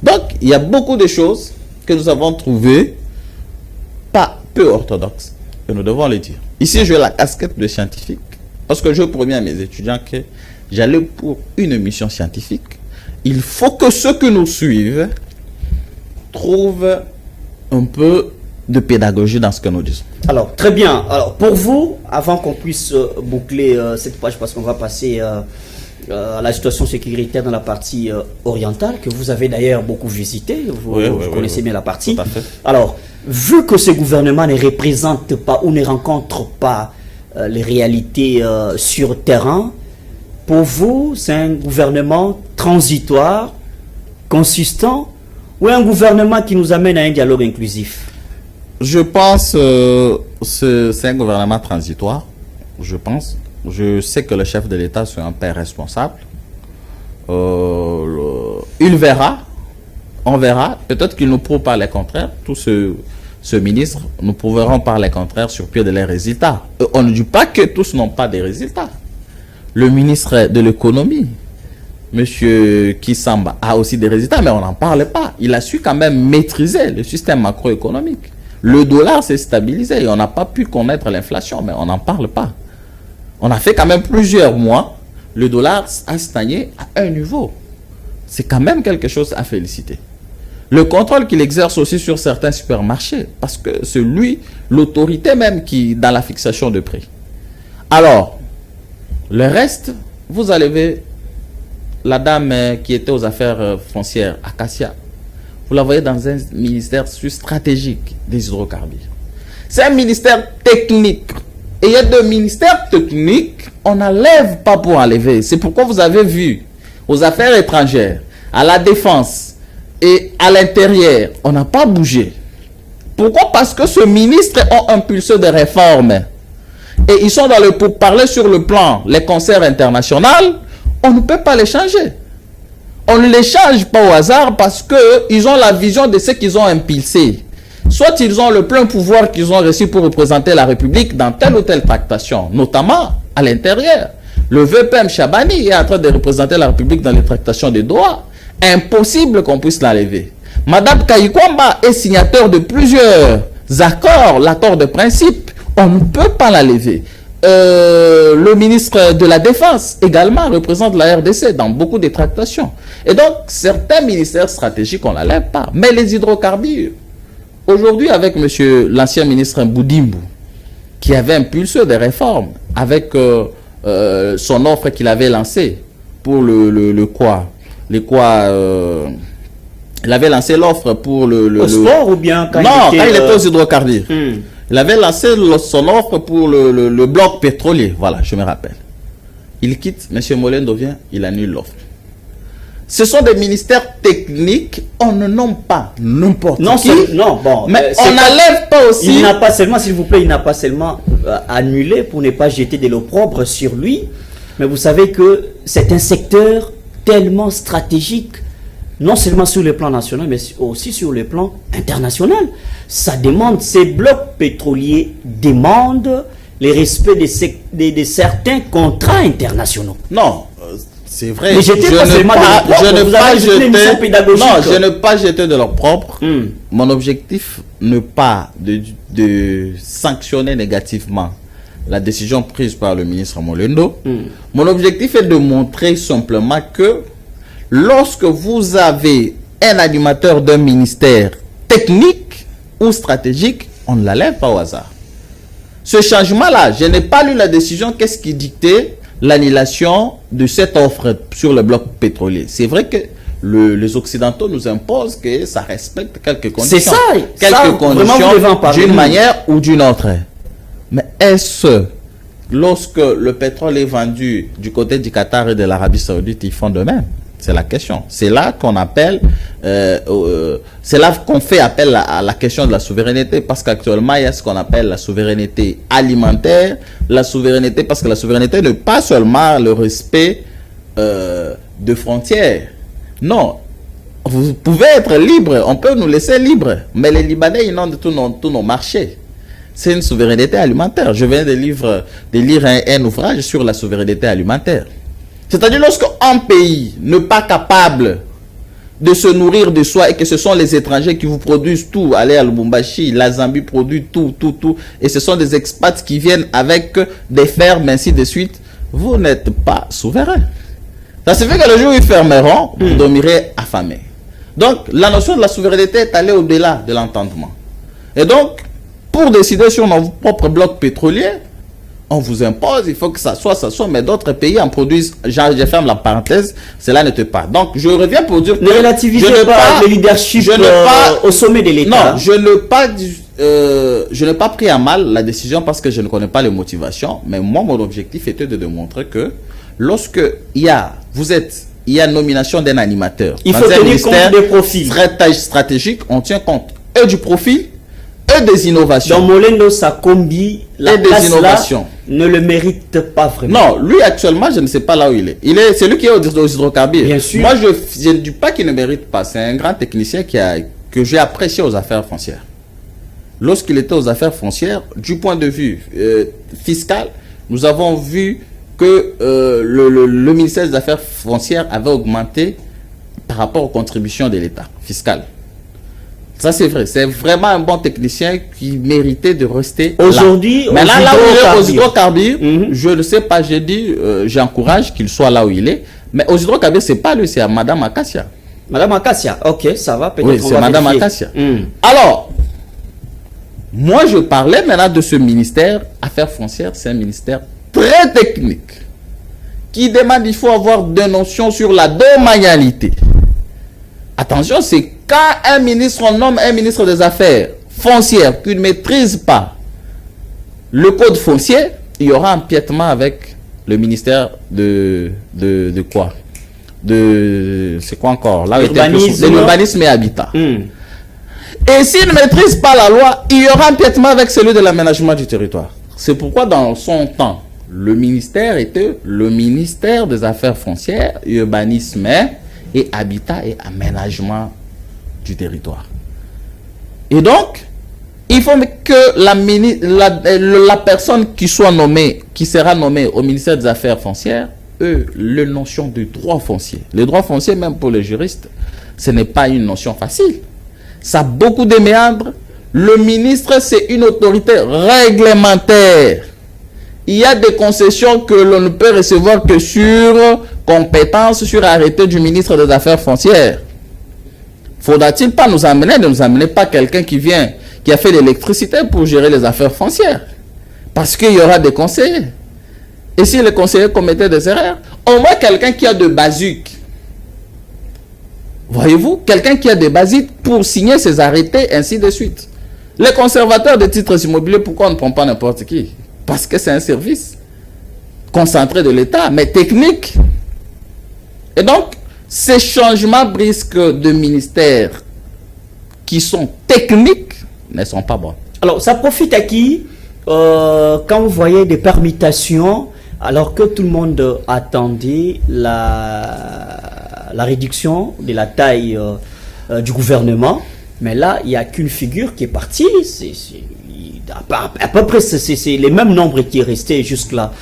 Donc, il y a beaucoup de choses que nous avons trouvées pas peu orthodoxes. Et nous devons le dire. Ici, j'ai la casquette de scientifique. Parce que je promets à mes étudiants que j'allais pour une mission scientifique. Il faut que ceux qui nous suivent trouvent un peu de pédagogie dans ce que nous disons. Alors, très bien. Alors, pour vous, avant qu'on puisse boucler cette page, parce qu'on va passer à la situation sécuritaire dans la partie orientale, que vous avez d'ailleurs beaucoup visité, vous connaissez bien la partie. Tout à fait. Alors, vu que ce gouvernement ne représente pas ou ne rencontre pas les réalités sur terrain, pour vous, c'est un gouvernement transitoire, consistant, ou un gouvernement qui nous amène à un dialogue inclusif? Je pense que c'est un gouvernement transitoire, je pense. je sais que le chef de l'État, c'est un père responsable. Il verra, on verra. Peut-être qu'il nous prouve par les contraires. Tout ce ministre nous prouveront par les contraires sur pied de leurs résultats. On ne dit pas que tous n'ont pas des résultats. Le ministre de l'économie, Monsieur Kisamba, a aussi des résultats, mais on n'en parle pas. Il a su quand même maîtriser le système macroéconomique. Le dollar s'est stabilisé et on n'a pas pu connaître l'inflation, mais on n'en parle pas. On a fait quand même plusieurs mois, le dollar a stagné à un niveau. C'est quand même quelque chose à féliciter. Le contrôle qu'il exerce aussi sur certains supermarchés, parce que c'est lui, l'autorité même, qui dans la fixation de prix. Alors, le reste, vous allez voir la dame qui était aux affaires foncières, Acacia. Vous la voyez dans un ministère stratégique des hydrocarbures. C'est un ministère technique. Et il y a deux ministères techniques, on n'enlève pas pour enlever. C'est pourquoi vous avez vu aux affaires étrangères, à la défense et à l'intérieur, on n'a pas bougé. Pourquoi? Parce que ce ministre ont impulsé des réformes. Et ils sont dans le pour parler sur le plan, les concerts internationaux, on ne peut pas les changer. On ne les change pas au hasard parce qu'ils ont la vision de ce qu'ils ont impulsé. Soit ils ont le plein pouvoir qu'ils ont reçu pour représenter la République dans telle ou telle tractation, notamment à l'intérieur. Le VPM Chabani est en train de représenter la République dans les tractations de Doha. Impossible qu'on puisse l'enlever. Madame Kayikwamba est signateur de plusieurs accords, l'accord de principe. On ne peut pas l'enlever. Le ministre de la Défense également représente la RDC dans beaucoup de tractations. Et donc, certains ministères stratégiques, on ne l'enlève pas. Mais les hydrocarbures, aujourd'hui, avec l'ancien ministre Mboudimbu, qui avait impulsé des réformes, avec son offre qu'il avait lancée pour le quoi il avait lancé l'offre pour le sport ou bien quand quand il était aux hydrocarbures. Il avait lancé son offre pour le bloc pétrolier. Voilà, je me rappelle. Il quitte, M. Molendo vient, il annule l'offre. Ce sont des ministères techniques, on ne nomme pas n'importe qui. Non, bon. Mais on n'enlève pas aussi. Il n'a pas seulement, s'il vous plaît, il n'a pas seulement annulé pour ne pas jeter de l'opprobre sur lui. Mais vous savez que c'est un secteur tellement stratégique, non seulement sur le plan national, mais aussi sur le plan international. Ça demande, ces blocs pétroliers demandent le respect de certains contrats internationaux. Non, c'est vrai. Mais je n'ai pas jeté de leur propre. Mon objectif n'est pas de sanctionner négativement la décision prise par le ministre Molendo. Mon objectif est de montrer simplement que lorsque vous avez un animateur d'un ministère technique ou stratégique, on ne l'enlève pas au hasard. Ce changement-là, je n'ai pas lu la décision, qu'est-ce qui dictait l'annulation de cette offre sur le bloc pétrolier. C'est vrai que les Occidentaux nous imposent que ça respecte quelques conditions. C'est ça, quelques conditions d'une manière ou d'une autre. Mais est-ce lorsque le pétrole est vendu du côté du Qatar et de l'Arabie Saoudite, ils font de même? C'est la question. C'est là qu'on appelle, c'est là qu'on fait appel à la question de la souveraineté, parce qu'actuellement il y a ce qu'on appelle la souveraineté alimentaire, la souveraineté, parce que la souveraineté n'est pas seulement le respect de frontières. Non, vous pouvez être libre, on peut nous laisser libres, mais les Libanais inondent tous nos marchés. C'est une souveraineté alimentaire. Je viens de lire un ouvrage sur la souveraineté alimentaire. C'est-à-dire lorsqu'un pays n'est pas capable de se nourrir de soi et que ce sont les étrangers qui vous produisent tout, allez à Lubumbashi, la Zambie produit tout, et ce sont des expats qui viennent avec des fermes, ainsi de suite, vous n'êtes pas souverain. Ça se fait que le jour où ils fermeront, vous dormirez affamé. Donc, la notion de la souveraineté est allée au-delà de l'entendement. Et donc, pour décider sur nos propres blocs pétroliers, on vous impose, il faut que ça soit, mais d'autres pays en produisent. Je ferme la parenthèse, cela n'était pas. Donc, je reviens pour dire que... Ne relativisez pas le leadership au sommet de l'État. Non, je n'ai pas pris à mal la décision parce que je ne connais pas les motivations, mais moi, mon objectif était de démontrer que lorsque il y a nomination d'un animateur, il faut tenir compte des profils stratégique, on tient compte et du profil, et des innovations. Dans Molendo Sakombi, la Et des place là innovations. ne le mérite pas vraiment. Non, lui actuellement, je ne sais pas là où il est. C'est lui qui est aux hydrocarbures. Bien sûr. Moi, je ne dis pas qu'il ne mérite pas. C'est un grand technicien que j'ai apprécié aux affaires foncières. Lorsqu'il était aux affaires foncières, du point de vue fiscal, nous avons vu que le ministère des Affaires foncières avait augmenté par rapport aux contributions de l'État fiscal. Ça, c'est vrai. C'est vraiment un bon technicien qui méritait de rester aujourd'hui. Mais là où il est aux hydrocarbures, je ne sais pas, j'ai dit, j'encourage qu'il soit là où il est. Mais aux hydrocarbures, c'est pas lui, c'est à Madame Akassia. Madame Akassia, ok, ça va, peut-être. Oui, c'est Madame Akassia. Alors, moi, je parlais maintenant de ce ministère, Affaires foncières, c'est un ministère très technique, qui demande, il faut avoir des notions sur la domanialité. Attention, c'est quand un ministre, on nomme un ministre des Affaires foncières qui ne maîtrise pas le code foncier, il y aura empiètement avec le ministère de quoi? C'est quoi encore? Là, l'urbanisme et habitat. Et s'il ne maîtrise pas la loi, il y aura empiètement avec celui de l'aménagement du territoire. C'est pourquoi dans son temps, le ministère était le ministère des Affaires foncières, urbanisme et habitat et aménagement du territoire. Et donc, il faut que la personne qui soit nommée, qui sera nommée au ministère des Affaires foncières, les notions de droit foncier. Le droit foncier, même pour les juristes, ce n'est pas une notion facile. Ça a beaucoup de méandres. Le ministre, c'est une autorité réglementaire. Il y a des concessions que l'on ne peut recevoir que sur compétence, sur arrêté du ministre des Affaires foncières. Faudra-t-il pas nous amener pas quelqu'un qui vient, qui a fait l'électricité pour gérer les affaires foncières? Parce qu'il y aura des conseillers. Et si les conseillers commettaient des erreurs, au moins quelqu'un qui a de basiques. Voyez-vous, quelqu'un qui a des basiques pour signer ses arrêtés, ainsi de suite. Les conservateurs de titres immobiliers, pourquoi on ne prend pas n'importe qui? Parce que c'est un service concentré de l'État, mais technique. Et donc, ces changements brusques de ministères qui sont techniques ne sont pas bons. Alors, ça profite à qui quand vous voyez des permutations, alors que tout le monde attendait la réduction de la taille du gouvernement, mais là, il n'y a qu'une figure qui est partie. À peu près, c'est les mêmes nombres qui est resté jusque-là.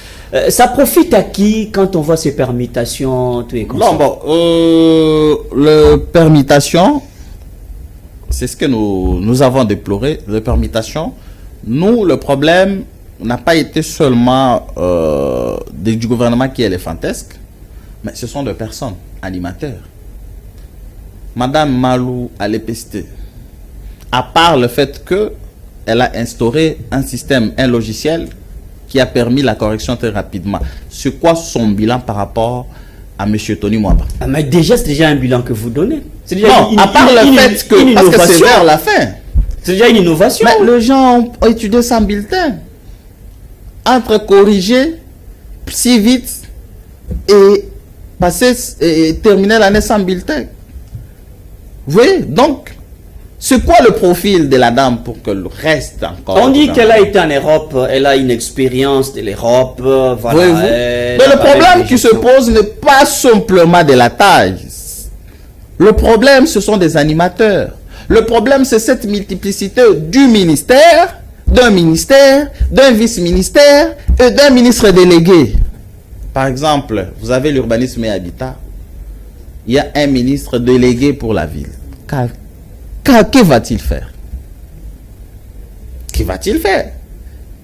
Ça profite à qui quand on voit ces permutations? Non, bon, le permutation, c'est ce que nous avons déploré. Les permutations, nous, le problème n'a pas été seulement du gouvernement qui est élefantesque, mais ce sont des personnes, animateurs. Madame Malou Alepeste, à part le fait que elle a instauré un système, un logiciel qui a permis la correction très rapidement. C'est quoi son bilan par rapport à M. Tony Mwamba? Mais déjà, c'est déjà un bilan que vous donnez. Déjà à part le fait que, parce que c'est vers la fin. C'est déjà une innovation. Mais les gens ont étudié sans bulletin. Entre corriger si vite et passer et terminer l'année sans bulletin. Vous voyez? Donc, c'est quoi le profil de la dame pour qu'elle reste encore? On dit qu'elle a été en Europe, elle a une expérience de l'Europe, voilà. Mais le problème qui se pose n'est pas simplement de la taille. Le problème, ce sont des animateurs. Le problème, c'est cette multiplicité du ministère, d'un vice-ministère et d'un ministre délégué. Par exemple, vous avez l'urbanisme et habitat. Il y a un ministre délégué pour la ville. Que va-t-il faire? Qu'est-ce va-t-il faire?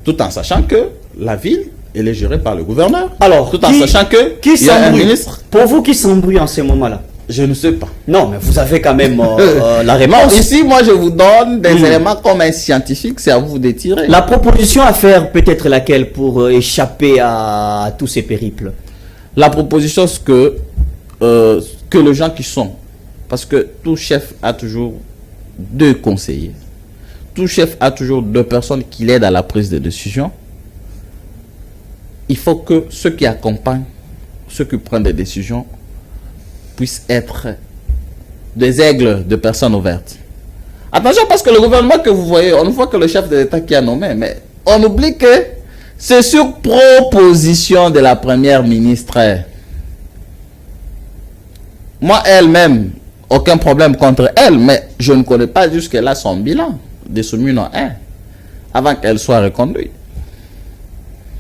Tout en sachant que la ville, elle est gérée par le gouverneur. Alors, tout en sachant que il y a un ministre. Pour vous, qui s'embrouille en ce moment-là? Je ne sais pas. Non, mais vous avez quand même la réponse. Non, ici, moi, je vous donne des éléments comme un scientifique, c'est à vous de tirer. La proposition à faire, peut-être laquelle pour échapper à tous ces périples? La proposition, c'est que les gens qui sont, parce que tout chef a toujours 2 conseillers. Tout chef a toujours 2 personnes qui l'aident à la prise de décision. Il faut que ceux qui accompagnent, ceux qui prennent des décisions, puissent être des aigles de personnes ouvertes. Attention, parce que le gouvernement que vous voyez, on ne voit que le chef de l'État qui a nommé, mais on oublie que c'est sur proposition de la première ministre. Moi, elle-même, aucun problème contre elle, mais je ne connais pas jusque-là son bilan de Soumino 1 avant qu'elle soit reconduite.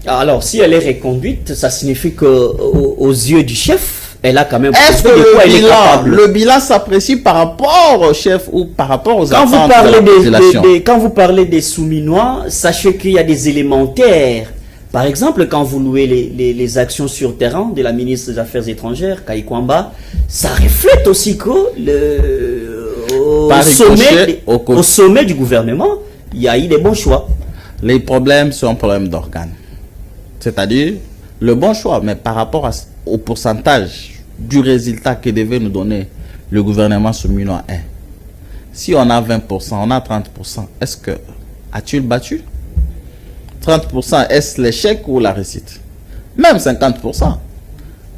Alors, si elle est reconduite, ça signifie que aux yeux du chef, elle a quand même... Est-ce que le bilan s'apprécie par rapport au chef ou par rapport aux attentes de la population? Quand vous parlez des Souminois, sachez qu'il y a des élémentaires. Par exemple, quand vous louez les actions sur terrain de la ministre des Affaires étrangères, Kaikwamba, ça reflète aussi que au sommet du gouvernement, il y a eu des bons choix. Les problèmes sont un problème d'organes. C'est-à-dire, le bon choix, mais par rapport au pourcentage du résultat que devait nous donner le gouvernement Soumino 1. Si on a 20%, on a 30%, est-ce que a-t-il battu? 30%, est-ce l'échec ou la réussite? Même 50%.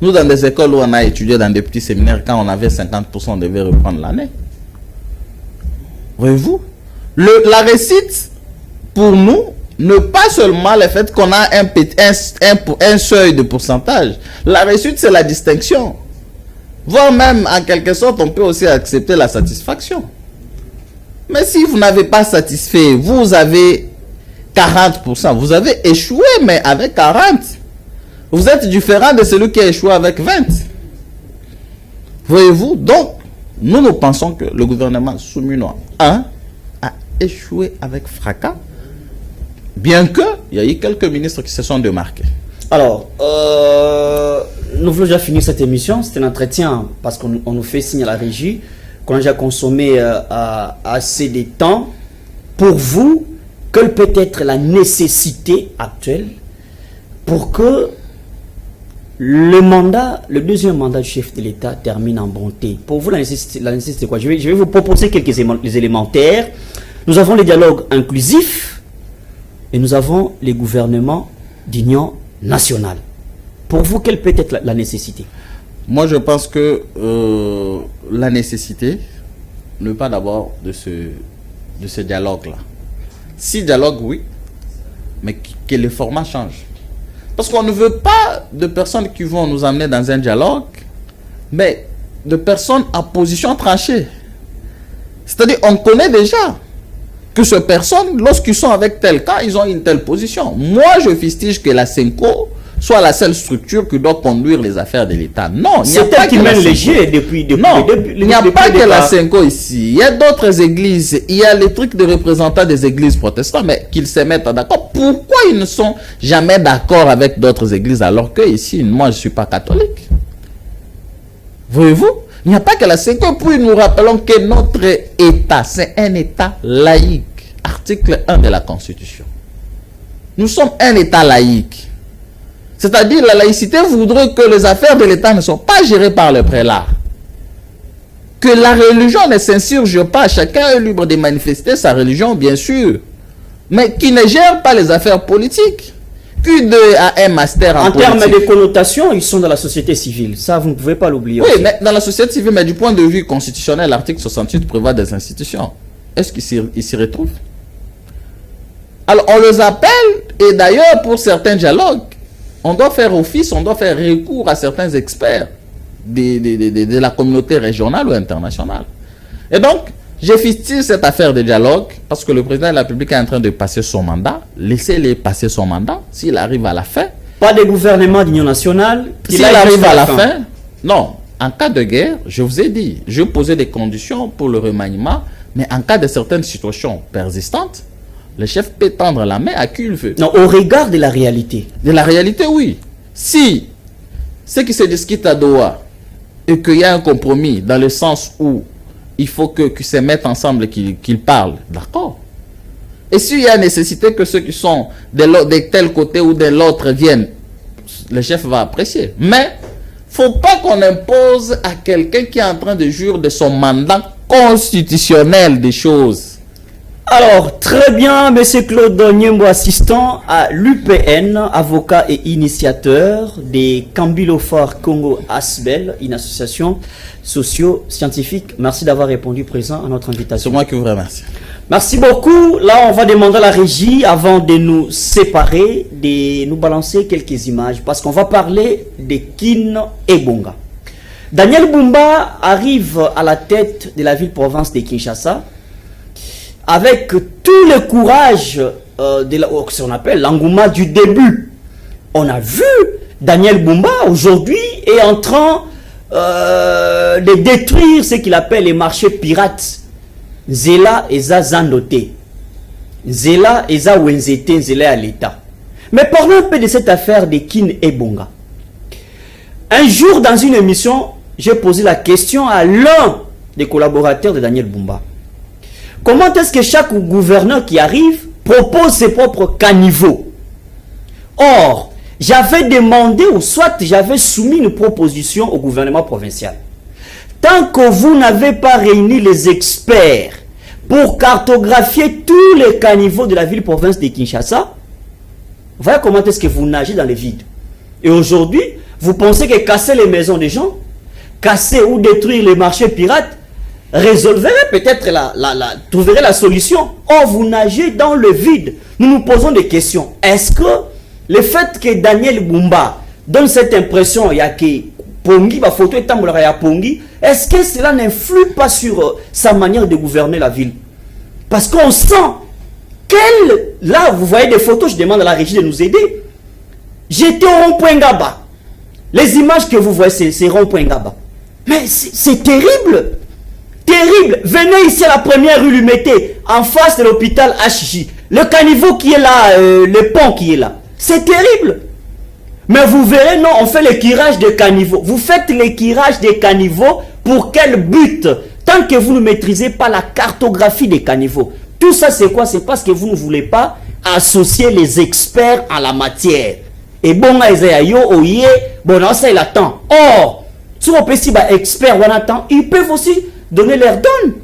Nous, dans des écoles où on a étudié dans des petits séminaires, quand on avait 50%, on devait reprendre l'année. Voyez-vous? La réussite, pour nous, ne pas seulement le fait qu'on a un seuil de pourcentage. La réussite, c'est la distinction. Voire même, en quelque sorte, on peut aussi accepter la satisfaction. Mais si vous n'avez pas satisfait, vous avez 40%. Vous avez échoué, mais avec 40. Vous êtes différent de celui qui a échoué avec 20. Voyez-vous? Donc, nous pensons que le gouvernement Soumino 1 a échoué avec fracas. Bien qu'il y a eu quelques ministres qui se sont démarqués. Alors, nous voulons déjà finir cette émission. C'est un entretien parce qu'on nous fait signe à la régie qu'on a déjà consommé assez de temps. Pour vous, quelle peut être la nécessité actuelle pour que le deuxième mandat du chef de l'État termine en bonté? Pour vous, la nécessité quoi? Je vais vous proposer quelques élémentaires. Nous avons le dialogue inclusif. Et nous avons les gouvernements d'union nationale. Pour vous, quelle peut être la nécessité? Moi, je pense que la nécessité, ne pas d'abord de ce dialogue-là. Si dialogue, oui, mais que le format change. Parce qu'on ne veut pas de personnes qui vont nous amener dans un dialogue, mais de personnes à position tranchée. C'est-à-dire, on connaît déjà que ces personnes, lorsqu'ils sont avec tel cas, ils ont une telle position. Moi, je fustige que la Senko soit la seule structure qui doit conduire les affaires de l'État. Non, il n'y a pas qui mène les jeux depuis non, il n'y a pas que la Senko ici. Il y a d'autres églises. Il y a les trucs de représentants des églises protestantes, mais qu'ils se mettent d'accord. Pourquoi ils ne sont jamais d'accord avec d'autres églises alors que ici, moi, je ne suis pas catholique? Voyez-vous? Il n'y a pas que la Senko, puis nous rappelons que notre État, c'est un État laïque. Article 1 de la Constitution. Nous sommes un État laïque. C'est-à-dire la laïcité voudrait que les affaires de l'État ne soient pas gérées par le prélat. Que la religion ne s'insurge pas. Chacun est libre de manifester sa religion, bien sûr. Mais qui ne gère pas les affaires politiques. Q2 a un master en politique. En termes de connotation, ils sont dans la société civile. Ça, vous ne pouvez pas l'oublier. Oui, mais dans la société civile, mais du point de vue constitutionnel, l'article 68 prévoit des institutions. Est-ce qu'ils s'y retrouvent? Alors, on les appelle, et d'ailleurs, pour certains dialogues, on doit faire office, on doit faire recours à certains experts de la communauté régionale ou internationale. Et donc, j'ai fustigé cette affaire de dialogue parce que le président de la République est en train de passer son mandat. Laissez-le passer son mandat s'il arrive à la fin. Pas de gouvernement d'union nationale. S'il arrive à la fin, non. En cas de guerre, je vous ai dit, je posais des conditions pour le remaniement, mais en cas de certaines situations persistantes, le chef peut tendre la main à qui il veut. Non, au regard de la réalité. De la réalité, oui. Si ce qui se discute à Doha et qu'il y a un compromis dans le sens où il faut qu'ils se mettent ensemble et qu'ils parlent, d'accord. Et s'il y a nécessité que ceux qui sont de tel côté ou de l'autre viennent, le chef va apprécier. Mais il ne faut pas qu'on impose à quelqu'un qui est en train de jouir de son mandat constitutionnel des choses. Alors, très bien, Monsieur Claude Nyembo, assistant à l'UPN, avocat et initiateur des Kambilofor Congo Asbel, une association socio-scientifique. Merci d'avoir répondu présent à notre invitation. C'est moi qui vous remercie. Merci beaucoup. Là, on va demander à la régie, avant de nous séparer, de nous balancer quelques images, parce qu'on va parler de Kin Ebonga. Daniel Bumba arrive à la tête de la ville-province de Kinshasa, avec tout le courage de ce qu'on appelle l'engouement du début. On a vu Daniel Bumba aujourd'hui est en train de détruire ce qu'il appelle les marchés pirates. Zela eza zandote. Zela eza wenzete, zela à l'État. Mais parlons un peu de cette affaire de Kin Ebonga. Un jour, dans une émission, j'ai posé la question à l'un des collaborateurs de Daniel Bumba. Comment est-ce que chaque gouverneur qui arrive propose ses propres caniveaux? Or, j'avais demandé, ou soit j'avais soumis une proposition au gouvernement provincial. Tant que vous n'avez pas réuni les experts pour cartographier tous les caniveaux de la ville-province de Kinshasa, voyez comment est-ce que vous nagez dans le vide. Et aujourd'hui, vous pensez que casser les maisons des gens, casser ou détruire les marchés pirates, résolverait peut-être trouverait la solution. Or, vous nagez dans le vide. Nous nous posons des questions. Est-ce que le fait que Daniel Bumba donne cette impression, il y a que Pongi, ma photo est à Pongi, est-ce que cela n'influe pas sur sa manière de gouverner la ville? Parce qu'on sent là, vous voyez des photos, je demande à la régie de nous aider. J'étais au rond-point Gaba. Les images que vous voyez, c'est rond-point Gaba. Mais c'est terrible. Terrible. Venez ici à la première rue Lumete, en face de l'hôpital HJ. Le caniveau qui est là, le pont qui est là. C'est terrible. Mais vous verrez, non, on fait le curage des caniveaux. Vous faites le curage des caniveaux pour quel but? Tant que vous ne maîtrisez pas la cartographie des caniveaux. Tout ça, c'est quoi? C'est parce que vous ne voulez pas associer les experts en la matière. Et bon, bon, ça, il attend. Or, si on peut si experts, on attend, ils peuvent aussi donner leur donne.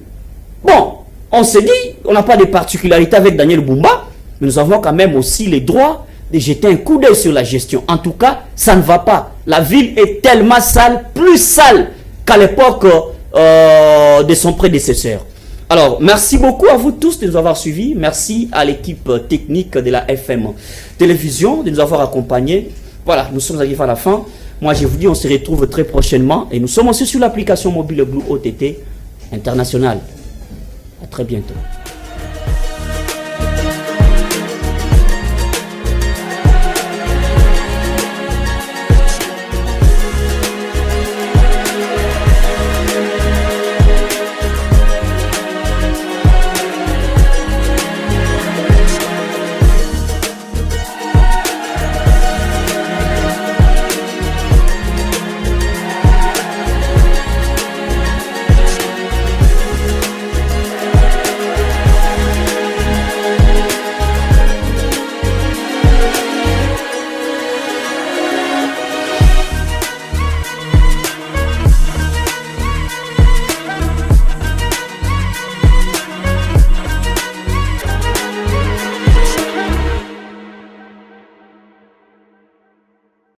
Bon, on se dit, on n'a pas de particularité avec Daniel Bumba, mais nous avons quand même aussi les droits de jeter un coup d'œil sur la gestion. En tout cas, ça ne va pas. La ville est tellement sale, plus sale qu'à l'époque de son prédécesseur. Alors, merci beaucoup à vous tous de nous avoir suivis. Merci à l'équipe technique de la FM Télévision de nous avoir accompagnés. Voilà, nous sommes arrivés à la fin. Moi, je vous dis, on se retrouve très prochainement. Et nous sommes aussi sur l'application mobile Blue OTT International. À très bientôt.